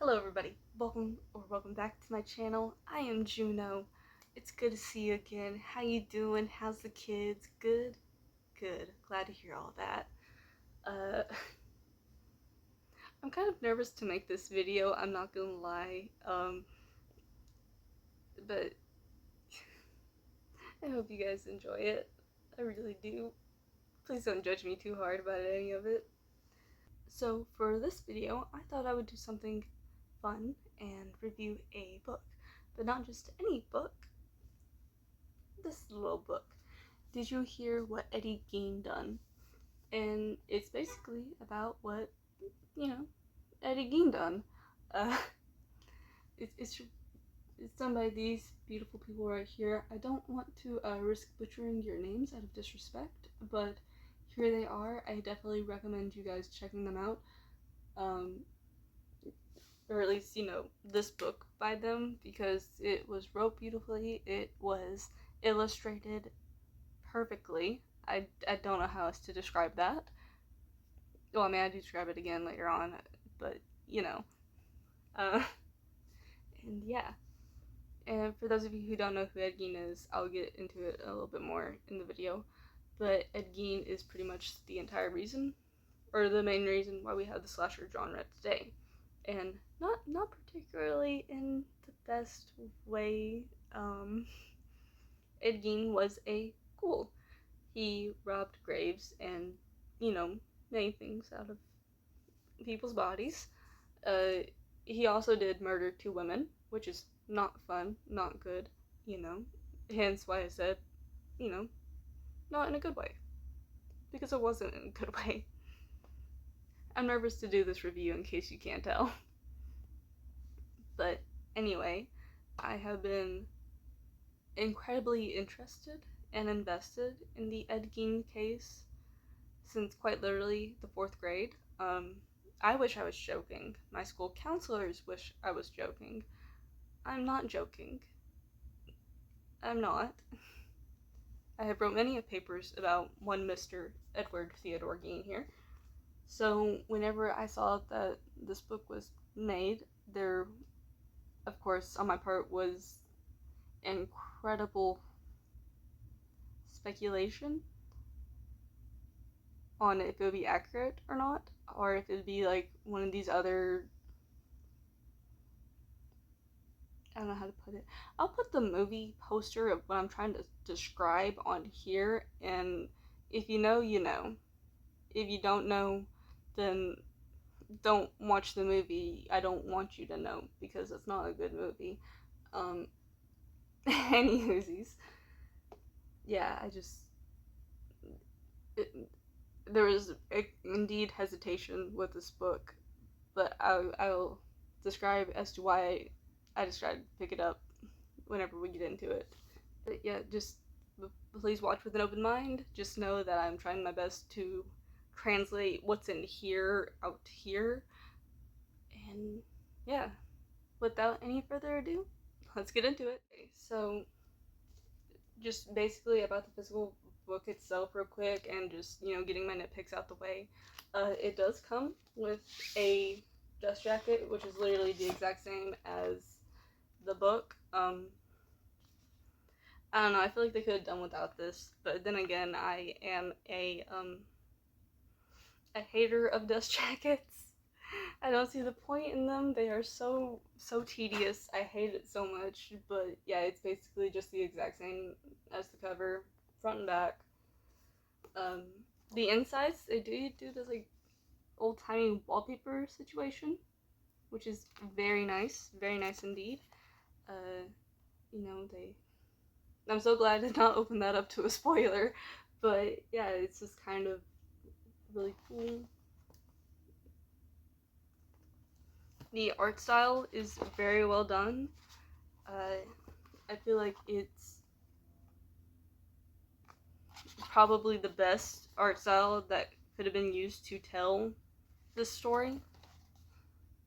Hello everybody, welcome back to my channel. I am Juno. It's good to see you again. How you doing? How's the kids? Good? Good. Glad to hear all that. I'm kind of nervous to make this video, I'm not gonna lie. But I hope you guys enjoy it. I really do. Please don't judge me too hard about any of it. So for this video, I thought I would do something fun and review a book. But not just any book. This little book. Did you hear what Eddie Gein done? And it's basically about what, Eddie Gein done. Uh, it's done by these beautiful people right here. I don't want to risk butchering your names out of disrespect, but here they are. I definitely recommend you guys checking them out. Or at least, this book by them, because it was wrote beautifully, it was illustrated perfectly. I don't know how else to describe that. Well, I mean, I do describe it again later on, but, and yeah. And for those of you who don't know who Ed Gein is, I'll get into it a little bit more in the video, but Ed Gein is pretty much the entire reason, or the main reason why we have the slasher genre today. And not particularly in the best way. Ed Gein was a ghoul. He robbed graves and, made things out of people's bodies. He also did murder 2 women, which is not fun, not good, Hence why I said, not in a good way. Because it wasn't in a good way. I'm nervous to do this review in case you can't tell. But anyway, I have been incredibly interested and invested in the Ed Gein case since quite literally the 4th grade. I wish I was joking. My school counselors wish I was joking. I'm not joking. I'm not. I have wrote many papers about one Mr. Edward Theodore Gein here. So whenever I saw that this book was made, there, of course, on my part was incredible speculation on if it would be accurate or not, or if it would be like one of these other, I don't know how to put it. I'll put the movie poster of what I'm trying to describe on here, and if you know, you know. If you don't know, then don't watch the movie. I don't want you to know, because it's not a good movie. Anywhoosies. Yeah, there was indeed hesitation with this book, but I'll describe as to why I decided to pick it up whenever we get into it. But yeah, just please watch with an open mind. Just know that I'm trying my best to translate what's in here out here. And yeah, without any further ado, let's get into it. Okay, so just basically about the physical book itself real quick, and just, getting my nitpicks out the way. It does come with a dust jacket, which is literally the exact same as the book. I don't know, I feel like they could have done without this, but then again, I am a hater of dust jackets. I don't see the point in them. They are so tedious. I hate it so much. But yeah, it's basically just the exact same as the cover, front and back. The insides, they do this like old-timey wallpaper situation, which is very nice indeed. I'm so glad I did not open that up to a spoiler, but yeah, it's just kind of really cool. The art style is very well done. I feel like it's probably the best art style that could have been used to tell this story.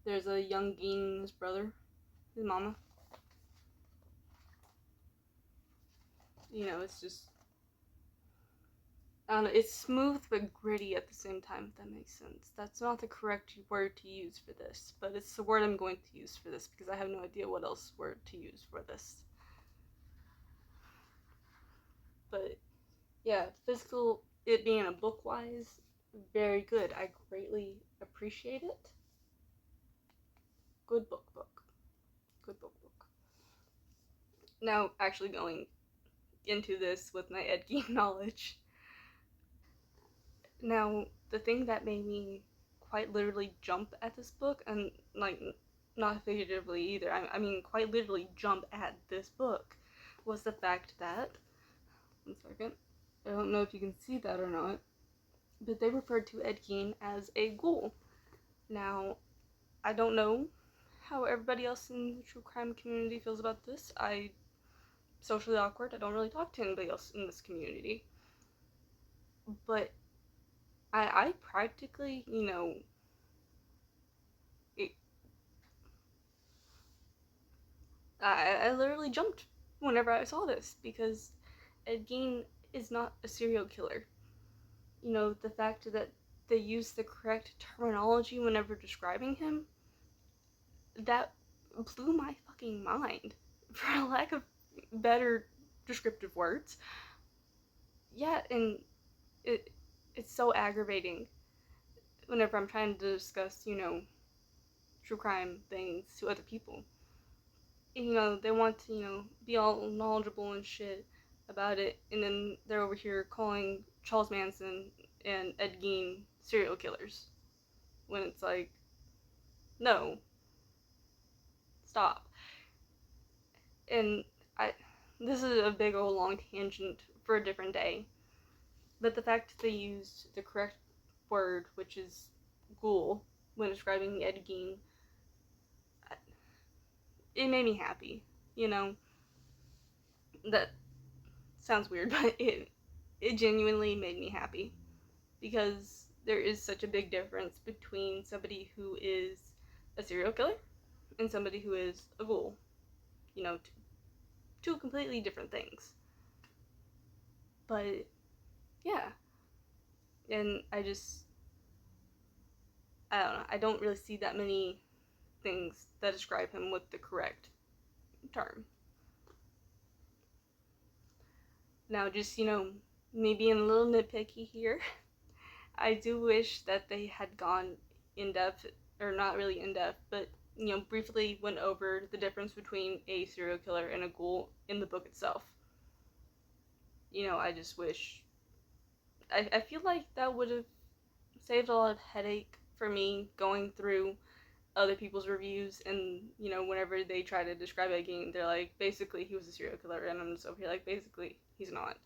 There's a young Gein and his brother, his mama. It's just, I don't know, it's smooth but gritty at the same time, if that makes sense. That's not the correct word to use for this, but it's the word I'm going to use for this because I have no idea what else word to use for this. But yeah, physical, it being a book wise, very good. I greatly appreciate it. Good book. Good book. Now, actually going into this with my Ed Gein knowledge. Now, the thing that made me quite literally jump at this book, and like, not figuratively either, I mean, quite literally jump at this book, was the fact that, 1 second, I don't know if you can see that or not, but they referred to Ed Gein as a ghoul. Now, I don't know how everybody else in the true crime community feels about this. I socially awkward. I don't really talk to anybody else in this community. But I practically, it, I literally jumped whenever I saw this because Ed Gein is not a serial killer. The fact that they use the correct terminology whenever describing him, that blew my fucking mind, for a lack of better descriptive words. Yeah, and it it's so aggravating whenever I'm trying to discuss, true crime things to other people. They want to, be all knowledgeable and shit about it, and then they're over here calling Charles Manson and Ed Gein serial killers. When it's like, no, stop. And I, this is a big old long tangent for a different day. But the fact that they used the correct word, which is ghoul, when describing Ed Gein, it made me happy. That sounds weird, but it genuinely made me happy because there is such a big difference between somebody who is a serial killer and somebody who is a ghoul. Two completely different things. But yeah, and I don't know. I don't really see that many things that describe him with the correct term. Now, just, me being a little nitpicky here, I do wish that they had gone in depth, or not really in depth, but, briefly went over the difference between a serial killer and a ghoul in the book itself. I just wish. I feel like that would have saved a lot of headache for me going through other people's reviews, and whenever they try to describe it again, they're like, basically he was a serial killer, and I'm just over here like, basically he's not.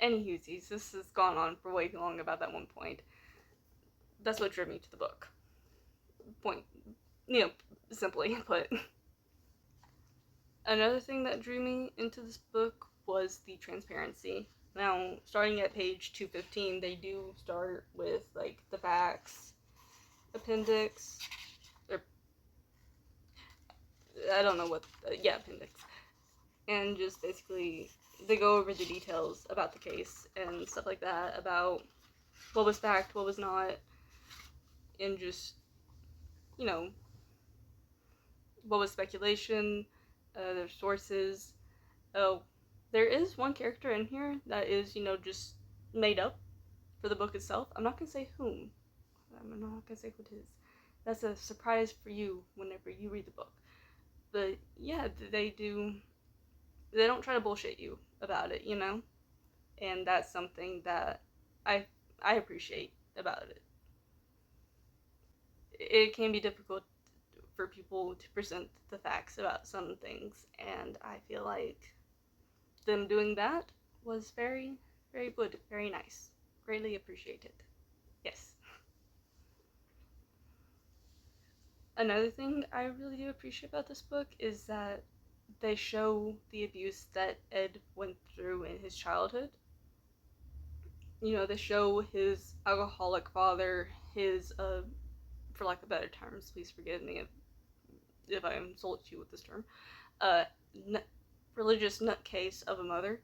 Anywho, this has gone on for way too long about that one point. That's what drew me to the book. Point, simply put. Another thing that drew me into this book was the transparency. Now, starting at page 215, they do start with like the facts appendix, or I don't know what, appendix, and just basically they go over the details about the case and stuff like that, about what was fact, what was not, and just, what was speculation, their sources. Oh, there is one character in here that is, just made up for the book itself. I'm not gonna say whom. I'm not gonna say who it is. That's a surprise for you whenever you read the book. But yeah, they do. They don't try to bullshit you about it, and that's something that I I appreciate about it. It can be difficult for people to present the facts about some things, and I feel like them doing that was very, very good, very nice. Greatly appreciated. Yes. Another thing I really do appreciate about this book is that they show the abuse that Ed went through in his childhood. They show his alcoholic father, his, for lack of better terms, please forgive me if I insult you with this term, uh, n- religious nutcase of a mother.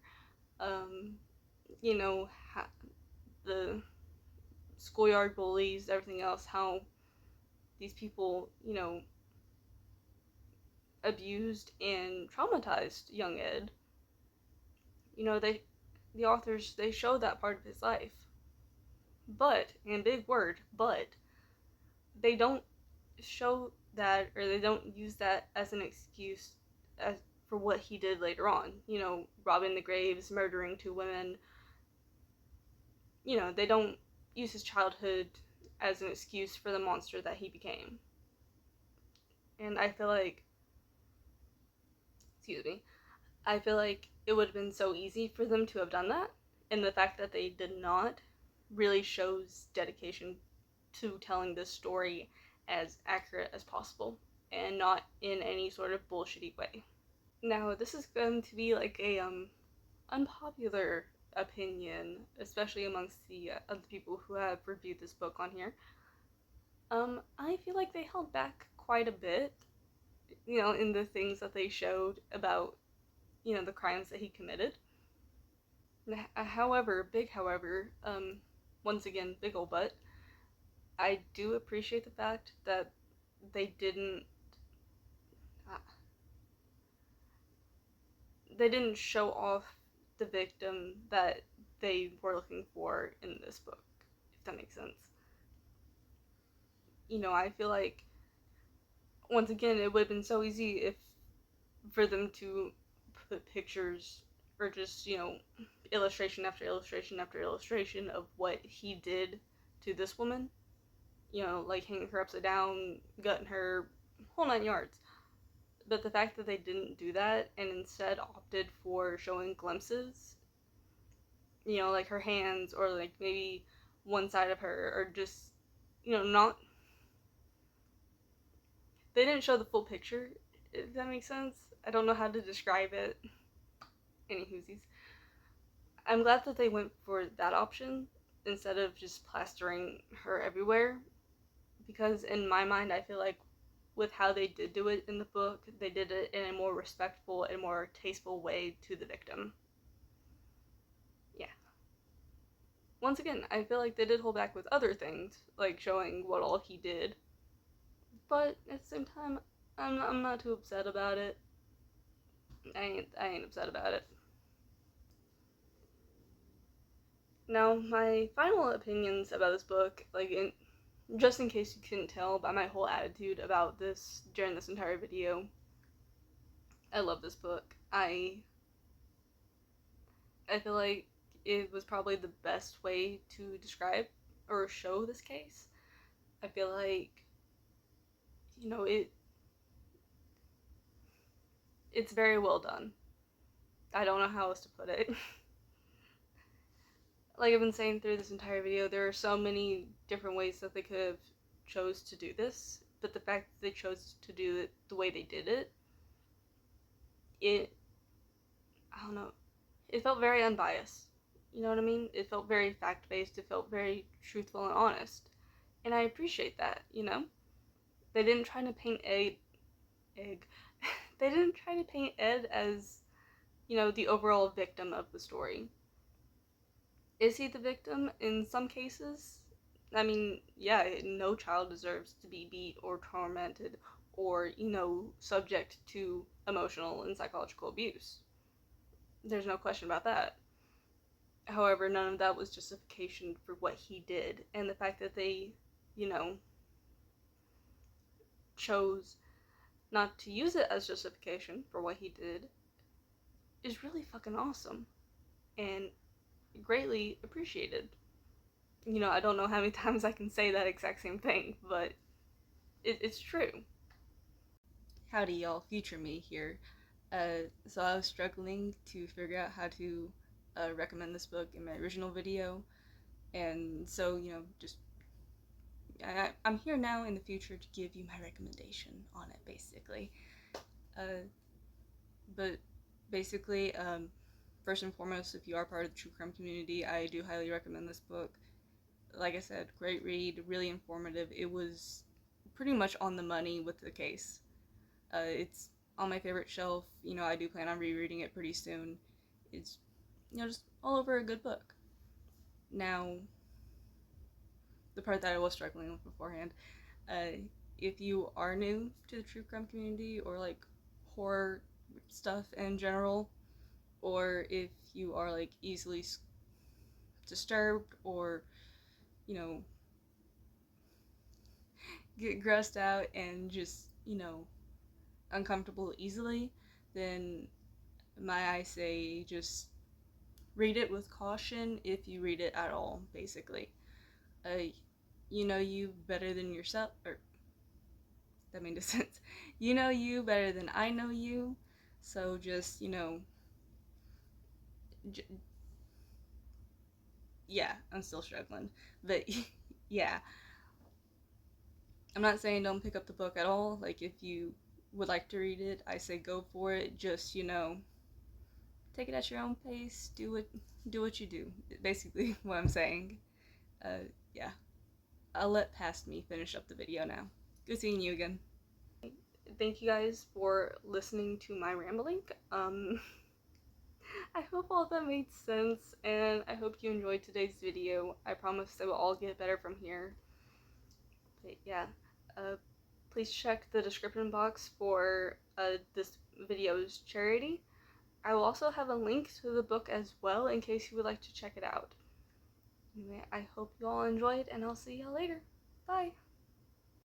Um, you know, the schoolyard bullies, everything else, how these people, you know, abused and traumatized young Ed. You know, the authors, they show that part of his life. But, and big word, but, they don't show that, or they don't use that as an excuse as, for what he did later on. You know, robbing the graves, murdering two women. You know, they don't use his childhood as an excuse for the monster that he became. And I feel like, excuse me, I feel like it would have been so easy for them to have done that, and the fact that they did not really shows dedication to telling this story as accurate as possible, and not in any sort of bullshitty way. Now, this is going to be like a unpopular opinion, especially amongst the other people who have reviewed this book on here. I feel like they held back quite a bit, you know, in the things that they showed about, you know, the crimes that he committed. However, once again, big ol' but, I do appreciate the fact that they didn't, uh, they didn't show off the victim that they were looking for in this book, if that makes sense. You know, I feel like, once again, it would have been so easy if, for them to put pictures, or just, you know, illustration after illustration after illustration of what he did to this woman. You know, like hanging her upside down, gutting her, whole 9 yards. But the fact that they didn't do that and instead opted for showing glimpses, you know, like her hands, or like maybe one side of her, or just, you know, not. They didn't show the full picture, if that makes sense. I don't know how to describe it. Any whoosies. I'm glad that they went for that option instead of just plastering her everywhere, because in my mind, I feel like with how they did do it in the book, they did it in a more respectful and more tasteful way to the victim. Yeah. Once again, I feel like they did hold back with other things, like showing what all he did, but at the same time, I'm not too upset about it. I ain't upset about it. Now, my final opinions about this book, like, just in case you couldn't tell by my whole attitude about this during this entire video, I love this book. I feel like it was probably the best way to describe or show this case. I feel like, you know, it's very well done. I don't know how else to put it. Like I've been saying through this entire video, there are so many different ways that they could have chose to do this, but the fact that they chose to do it the way they did it, I don't know, it felt very unbiased. You know what I mean? It felt very fact-based, it felt very truthful and honest. And I appreciate that, you know? They didn't try to paint egg. They didn't try to paint Ed as, you know, the overall victim of the story. Is he the victim in some cases? I mean, yeah, no child deserves to be beat or tormented or, you know, subject to emotional and psychological abuse. There's no question about that. However, none of that was justification for what he did. And the fact that they, you know, chose not to use it as justification for what he did is really fucking awesome and greatly appreciated. You know, I don't know how many times I can say that exact same thing, but it's true. Howdy, y'all, future me here. So I was struggling to figure out how to recommend this book in my original video, and so, you know, just I'm here now in the future to give you my recommendation on it, basically. But basically, first and foremost, if you are part of the true crime community, I do highly recommend this book. Like I said, great read, really informative. It was pretty much on the money with the case. It's on my favorite shelf. You know, I do plan on rereading it pretty soon. It's just all over a good book. Now, the part that I was struggling with beforehand, if you are new to the true crime community or like horror stuff in general, or if you are like easily disturbed or, you know, get grossed out and just, uncomfortable easily, then I say just read it with caution if you read it at all, basically. You know you better than yourself, or that made no sense. You know you better than I know you, so just, j- yeah, I'm still struggling. But yeah, I'm not saying don't pick up the book at all. Like, if you would like to read it, I say go for it. Just, take it at your own pace. Do what you do. Basically, what I'm saying. Yeah. I'll let past me finish up the video now. Good seeing you again. Thank you guys for listening to my rambling. I hope all that made sense, and I hope you enjoyed today's video. I promise it will all get better from here. But yeah, uh, please check the description box for this video's charity. I will also have a link to the book as well in case you would like to check it out. Anyway, I hope you all enjoyed, and I'll see y'all later. Bye!